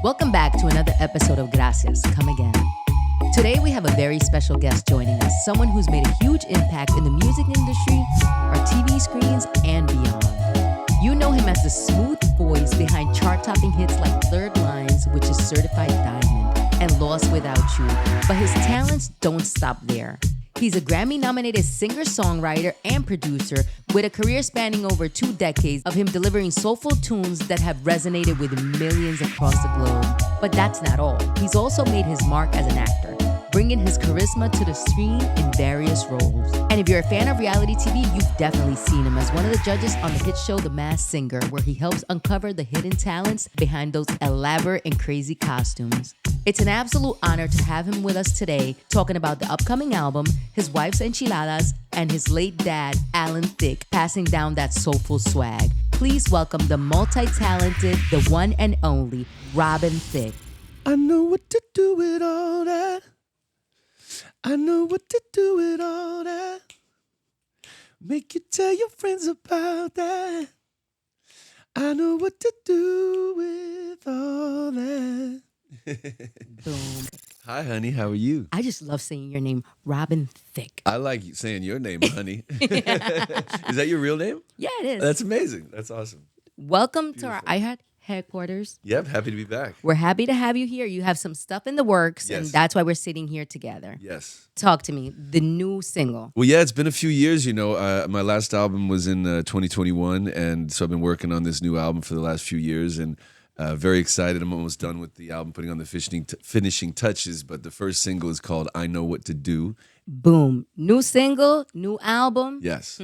Welcome back to another episode of Gracias. Come again. Today we have a very special guest joining us, someone who's made a huge impact in the music industry, our TV screens, and beyond. You know him as the smooth voice behind chart-topping hits like Third Lines, which is certified diamond, and Lost Without You. But his talents don't stop there. He's a Grammy-nominated singer-songwriter and producer with a career spanning over 2 decades of him delivering soulful tunes that have resonated with millions across the globe. But that's not all. He's also made his mark as an actor, bringing his charisma to the screen in various roles. And if you're a fan of reality TV, you've definitely seen him as one of the judges on the hit show The Masked Singer, where he helps uncover the hidden talents behind those elaborate and crazy costumes. It's an absolute honor to have him with us today, talking about the upcoming album, his wife's Enchiladas, and his late dad, Alan Thicke, passing down that soulful swag. Please welcome the multi-talented, the one and only, Robin Thicke. I know what to do with all that. I know what to do with all that. Make you tell your friends about that. I know what to do with all that. Boom. Hi, honey. How are you? I just love saying your name, Robin Thicke. I like saying your name, honey. Is that your real name? Yeah, it is. That's amazing. That's awesome. Welcome Beautiful. to our iHeart headquarters. Yep. Happy to be back. We're happy to have you here. You have some stuff in the works, Yes. and that's why we're sitting here together. Yes. Talk to me. The new single. Well, yeah, it's been a few years, my last album was in 2021, and so I've been working on this new album for the last few years, and very excited. I'm almost done with the album, putting on the finishing touches, but the first single is called I Know What to Do. Boom. New single, new album. Yes.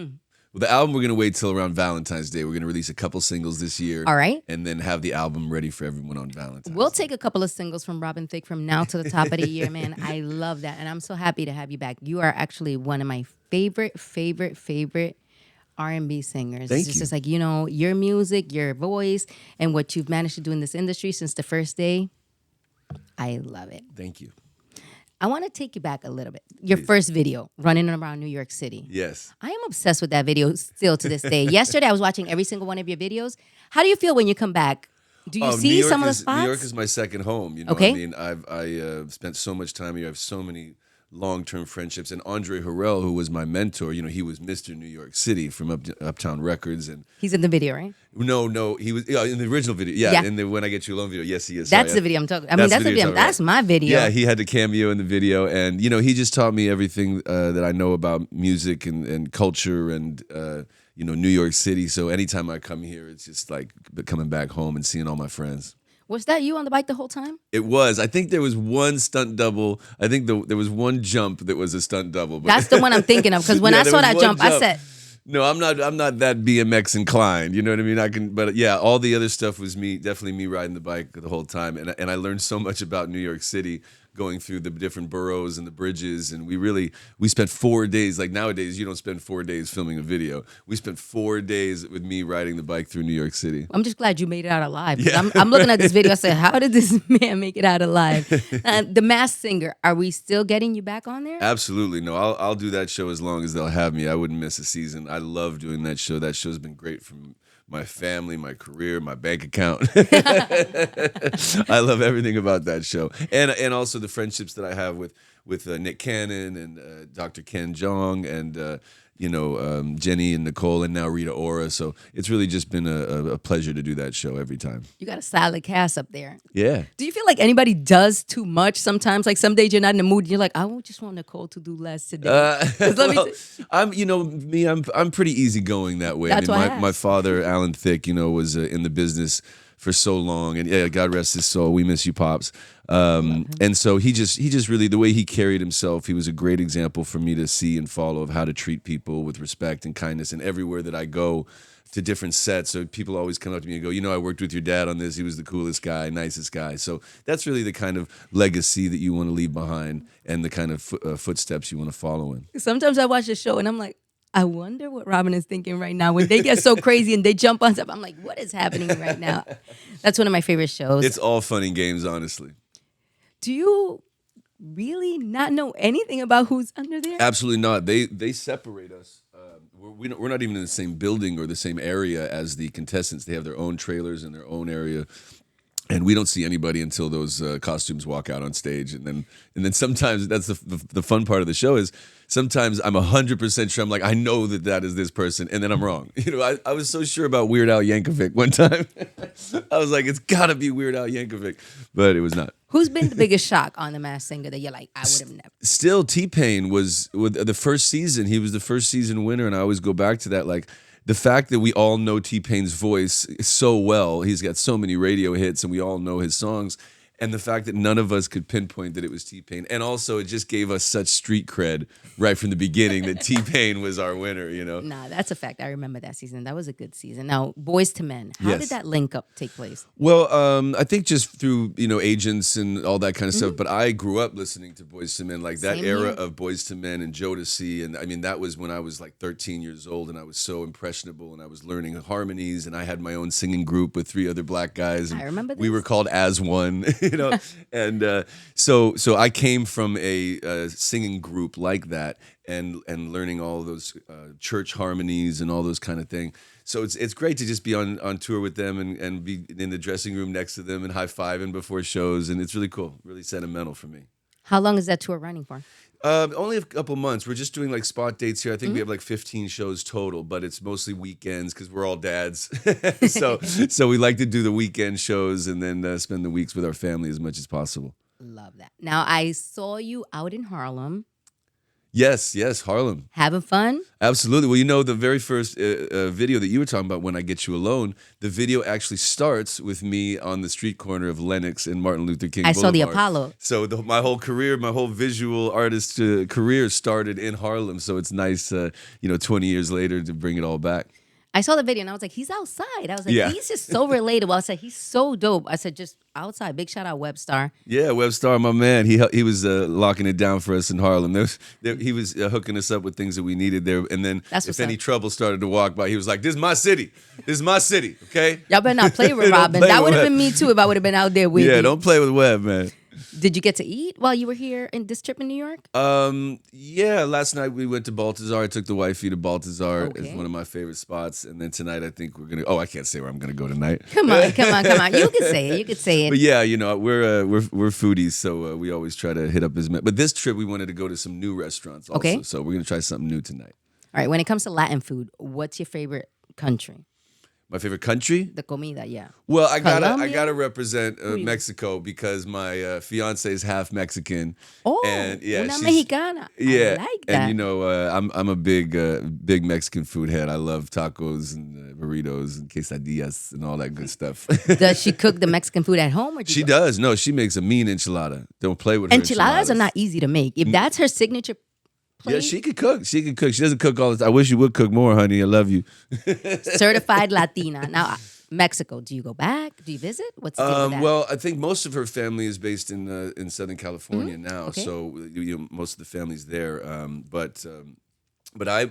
Well, the album, we're going to wait till around Valentine's Day. We're going to release a couple singles this year. All right. And then have the album ready for everyone on Valentine's We'll Day. take a couple of singles from Robin Thicke from now to the top of the year, man. I love that. And I'm so happy to have you back. You are actually one of my favorite R&B singers. Thank It's you. just like, your music, your voice, and what you've managed to do in this industry since the first day. I love it. Thank you. I want to take you back a little bit. Your first video, running around New York City. Yes. I am obsessed with that video still to this day. Yesterday, I was watching every single one of your videos. How do you feel when you come back? Do you see some of the spots? New York is my second home. Okay. I mean, I've spent so much time here. I have so many long-term friendships. And Andre Harrell, who was my mentor, he was Mr. New York City from Uptown Records. And He's in the video, right? No, he was in the original video. Yeah, Yeah. in the When I Get You Alone video. Yes, he is. That's Sorry, the video I'm talking. That's the That's the video video. you're talking That's my video. Yeah, he had the cameo in the video, and he just taught me everything that I know about music and culture and New York City. So anytime I come here, it's just like coming back home and seeing all my friends. Was that you on the bike the whole time? It was. I think there was one stunt double. I think there was one jump that was a stunt double. But That's the one I'm thinking of. Because when Yeah, I there saw was that one jump, I said, No, I'm not that BMX inclined. You know what I mean? But yeah, all the other stuff was definitely me riding the bike the whole time, and I learned so much about New York City going through the different boroughs and the bridges, and we spent 4 days. Like nowadays, you don't spend 4 days filming a video. We spent 4 days with me riding the bike through New York City. I'm just glad you made it out alive. Yeah. I'm looking at this video. I said, how did this man make it out alive? The Masked Singer, are we still getting you back on there? Absolutely. No, I'll do that show as long as they'll have me. I wouldn't miss a season. I love doing that show. That show's been great for my family, my career, my bank account. I love everything about that show. And also the friendships that I have with Nick Cannon and Dr. Ken Jeong and Jenny and Nicole and now Rita Ora. So it's really just been a pleasure to do that show every time. You got a solid cast up there. Yeah. Do you feel like anybody does too much sometimes? Like some days you're not in the mood and you're like, I just want Nicole to do less today. I'm pretty easygoing that way. That's why I my asked. father, Alan Thicke, was in the business for so long, and yeah, God rest his soul. We miss you, pops. And so he just really, the way he carried himself, he was a great example for me to see and follow of how to treat people with respect and kindness. And everywhere that I go to different sets, so people always come up to me and go, I worked with your dad on this. He was the coolest guy, nicest guy. So that's really the kind of legacy that you want to leave behind and the kind of footsteps you want to follow in. Sometimes I watch the show and I'm like, I wonder what Robin is thinking right now when they get so crazy and they jump on stuff. I'm like, what is happening right now? That's one of my favorite shows. It's all fun and games, honestly. Do you really not know anything about who's under there? Absolutely not. They separate us. We're not even in the same building or the same area as the contestants. They have their own trailers in their own area. And we don't see anybody until those costumes walk out on stage, and then sometimes that's the fun part of the show is sometimes I'm 100% sure. I'm like, I know that is this person, and then I'm wrong. I was so sure about Weird Al Yankovic one time. I was like, it's gotta be Weird Al Yankovic, but it was not. Who's been the biggest shock on The Masked Singer that you're like, I would have never? Still, T-Pain was with the first season. He was the first season winner, and I always go back to that. Like the fact that we all know T-Pain's voice so well. He's got so many radio hits, and we all know his songs. And the fact that none of us could pinpoint that it was T-Pain. And also, it just gave us such street cred right from the beginning that T-Pain was our winner, Nah, that's a fact. I remember that season. That was a good season. Now, Boys to Men. How did that link up take place? Well, I think just through, agents and all that kind of stuff. But I grew up listening to Boys to Men, like that era of Boys to Men and Jodeci. And I mean, that was when I was like 13 years old and I was so impressionable and I was learning harmonies and I had my own singing group with 3 other black guys. And I remember this. We were called As One. And so I came from a singing group like that, and learning all those church harmonies and all those kind of things. So it's great to just be on tour with them and be in the dressing room next to them and high-fiving before shows, and it's really cool, really sentimental for me. How long is that tour running for? Only a couple months. We're just doing like spot dates here. I think we have like 15 shows total, but it's mostly weekends because we're all dads. so we like to do the weekend shows and then spend the weeks with our family as much as possible. Love that. Now, I saw you out in Harlem. Yes, Harlem. Having fun? Absolutely. Well, the very first video that you were talking about, When I Get You Alone, the video actually starts with me on the street corner of Lenox and Martin Luther King Boulevard. saw the Apollo. So my whole career, my whole visual artist career started in Harlem. So it's nice, 20 years later to bring it all back. I saw the video and I was like, he's outside. I was like, he's just so relatable. I said, he's so dope. I said, just outside. Big shout out Webstar. Yeah, Webstar, my man. He was locking it down for us in Harlem. He was hooking us up with things that we needed there. And then if any trouble started to walk by, he was like, this is my city. This is my city, okay? Y'all better not play with Robin. That would have been me too if I would have been out there with you. Yeah, don't play with Web, man. Did you get to eat while you were here in this trip in New York? Yeah, last night we went to Baltazar. I took the wifey to Baltazar. Okay. It's one of my favorite spots. And then tonight I think we're going to... Oh, I can't say where I'm going to go tonight. Come on. You can say it. But yeah, we're foodies, so we always try to hit up as many. But this trip we wanted to go to some new restaurants also. Okay. So we're going to try something new tonight. All right, when it comes to Latin food, what's your favorite country? My favorite country? The comida, yeah. Well, I gotta represent Mexico because my fiance is half Mexican. Oh, and yeah, una mexicana. Yeah, I like that. And I'm a big Mexican food head. I love tacos and burritos and quesadillas and all that good stuff. Does she cook the Mexican food at home? Or she does. No, she makes a mean enchilada. Don't play with her. Enchiladas are not easy to make. If that's her signature plate. Yeah, she could cook. She doesn't cook all the time. I wish you would cook more, honey. I love you. Certified Latina. Now, Mexico, do you go back? Do you visit? What's the deal with that? Well, I think most of her family is based in Southern California now. Okay. So most of the family's there. But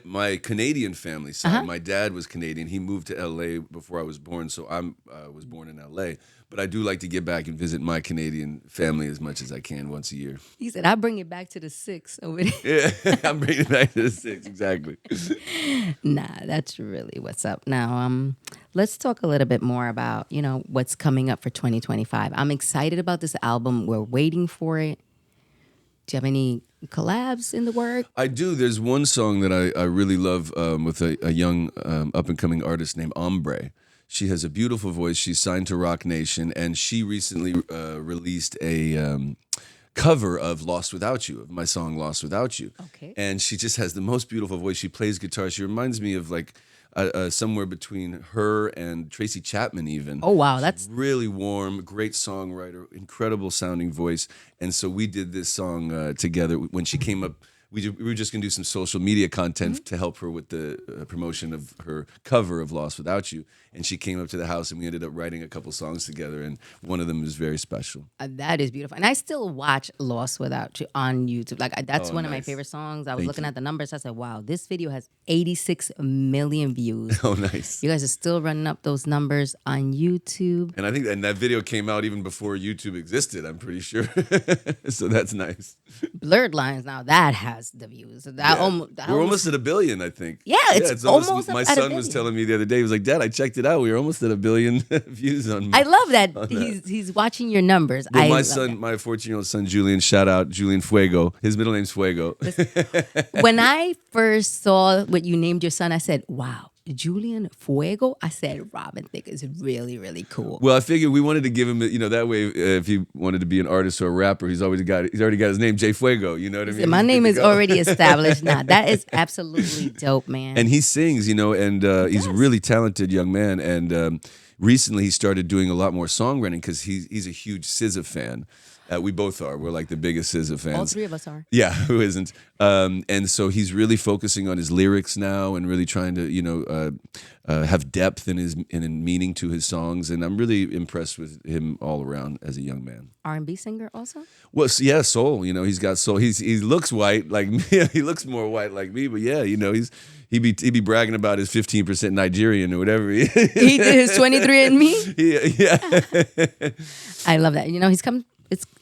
my Canadian family side, my dad was Canadian. He moved to LA before I was born, so I was born in LA. But I do like to get back and visit my Canadian family as much as I can once a year. He said, I'll bring it back to the 6 over there. Yeah, I'm bringing it back to the 6, exactly. Nah, that's really what's up. Now, let's talk a little bit more about, what's coming up for 2025. I'm excited about this album. We're waiting for it. Do you have any collabs in the work? I do. There's one song that I really love with a young up-and-coming artist named Ombre. She has a beautiful voice. She's signed to Rock Nation, and she recently released a cover of Lost Without You, of my song Lost Without You. Okay. And she just has the most beautiful voice. She plays guitar. She reminds me of like somewhere between her and Tracy Chapman even. Oh, wow. She's That's really warm, great songwriter, incredible sounding voice. And so we did this song together when she came up. We were just going to do some social media content to help her with the promotion of her cover of Lost Without You. And she came up to the house and we ended up writing a couple songs together. And one of them is very special. That is beautiful. And I still watch Lost Without You on YouTube. Like that's one of my favorite songs. I was looking at the numbers. I said, wow, this video has 86 million views. Oh, nice. You guys are still running up those numbers on YouTube. And I think that video came out even before YouTube existed, I'm pretty sure. So that's nice. Blurred Lines, now that has has the views. We're almost at 1 billion, I think. Yeah, it's almost my at 1 son was billion. telling me the other day, he was like, Dad, I checked it out. We were almost at 1 billion views on I love that he's watching your numbers. Well, I my love son, that. my 14-year-old son, Julian, shout out, Julian Fuego. His middle name's Fuego. When I first saw what you named your son, I said, wow, Julian Fuego. I said, Robin Thicke is really, really cool. Well, I figured we wanted to give him, that way, if he wanted to be an artist or a rapper, he's already got his name, Jay Fuego. You know what I mean? My name is already established now. That is absolutely dope, man. And he sings, and he's a really talented young man. And recently he started doing a lot more songwriting because he's a huge SZA fan. We both are. We're like the biggest SZA fans. All three of us are. Yeah, who isn't? And so he's really focusing on his lyrics now and really trying to, have depth in meaning to his songs. And I'm really impressed with him all around as a young man. R&B singer also? Well, yeah, soul. He's got soul. He looks white like me. He looks more white like me. But yeah, he'd be bragging about his 15% Nigerian or whatever. He did his 23andMe? Yeah. I love that. He's come.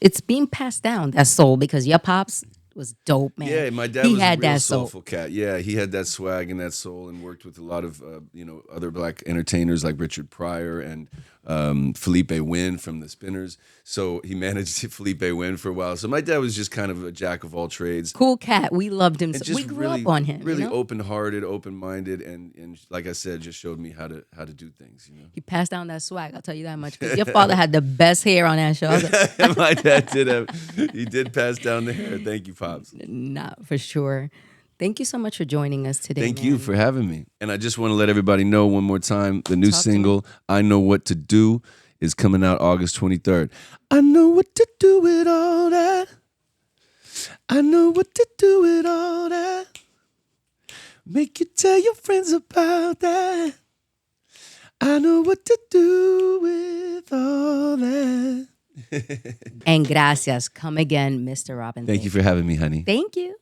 It's being passed down, that soul, because your pops was dope, man. Yeah, my dad was had a real that soulful cat. Yeah, he had that swag and that soul, and worked with a lot of other black entertainers like Richard Pryor and Felipe Wynn from the Spinners. So he managed Felipe Wynn for a while. So my dad was just kind of a jack of all trades. Cool cat. We loved him. And We grew up on him. Really open-hearted, open-minded, and like I said, just showed me how to do things. He passed down that swag. I'll tell you that much. 'Cause your father had the best hair on that show. I was like, My dad did pass down the hair. Thank you, Pops. nah, for sure. Thank you so much for joining us today. Thank you for having me. And I just want to let everybody know one more time, the new single, I Know What to Do, is coming out August 23rd. I know what to do with all that. I know what to do with all that. Make you tell your friends about that. I know what to do with all that. And gracias. Come again, Mr. Robin. Thank you for having me, honey. Thank you.